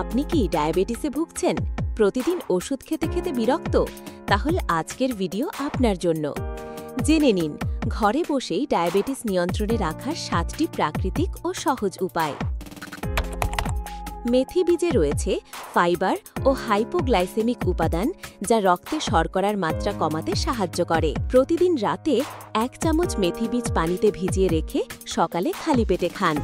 আপনি কি ডায়াবেটিসে ভুগছেন? প্রতিদিন ওষুধ খেতে খেতে বিরক্ত? তাহলে আজকের ভিডিও আপনার জন্য। জেনে নিন ঘরে বসেই ডায়াবেটিস নিয়ন্ত্রণে রাখার 7টি প্রাকৃতিক ও সহজ উপায়। মেথি বীজে রয়েছে ফাইবার ও হাইপোগ্লাইসেমিক উপাদান, যা রক্তে শর্করার মাত্রা কমাতে সাহায্য করে। প্রতিদিন রাতে 1 চামচ মেথি বীজ পানিতে ভিজিয়ে রেখে সকালে খালি পেটে খান।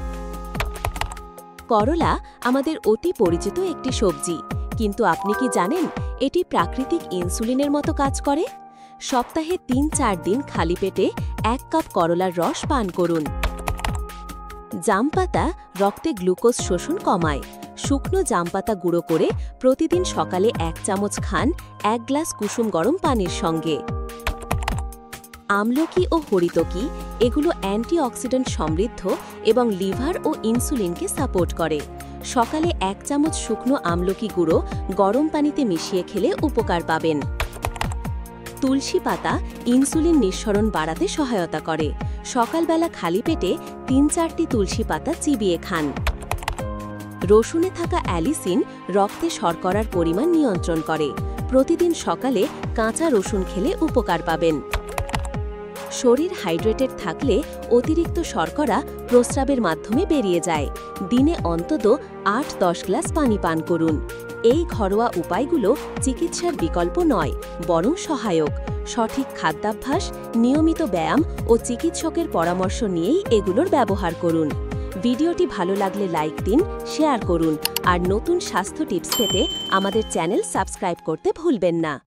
করলা আমাদের অতি পরিচিত একটি সবজি, কিন্তু আপনি কি জানেন এটি প্রাকৃতিক ইনসুলিনের মতো কাজ করে? সপ্তাহে 3-4 দিন খালি পেটে 1 কাপ করলার রস পান করুন। জাম পাতা রক্তে গ্লুকোজ শোষণ কমায়। শুকনো জাম পাতা গুঁড়ো করে প্রতিদিন সকালে 1 চামচ খান 1 গ্লাস কুসুম গরম পানির সঙ্গে। আমলকি ও হরিতকি এগুলো অ্যান্টিঅক্সিডেন্ট সমৃদ্ধ এবং লিভার ও ইনসুলিনকে সাপোর্ট করে। সকালে 1 চামচ শুকনো আমলকি গুঁড়ো গরম পানিতে মিশিয়ে খেলে উপকার পাবেন। তুলসী পাতা ইনসুলিন নিঃসরণ বাড়াতে সহায়তা করে। সকালবেলা খালি পেটে 3-4টি তুলসী পাতা চিবিয়ে খান। রসুনে থাকা অ্যালিসিন রক্তে শর্করার পরিমাণ নিয়ন্ত্রণ করে। প্রতিদিন সকালে কাঁচা রসুন খেলে উপকার পাবেন। শরীর হাইড্রেটেড থাকলে অতিরিক্ত শর্করা প্রস্রাবের মাধ্যমে বেরিয়ে যায়। দিনে অন্তত 8-10 গ্লাস পানি পান করুন। এই ঘরোয়া উপায়গুলো চিকিৎসার বিকল্প নয়, বরং সহায়ক। সঠিক খাদ্যাভ্যাস, নিয়মিত ব্যায়াম ও চিকিৎসকের পরামর্শ নিয়েই এগুলোর ব্যবহার করুন। ভিডিওটি ভালো লাগলে লাইক দিন, শেয়ার করুন আর নতুন স্বাস্থ্য টিপস পেতে আমাদের চ্যানেল সাবস্ক্রাইব করতে ভুলবেন না।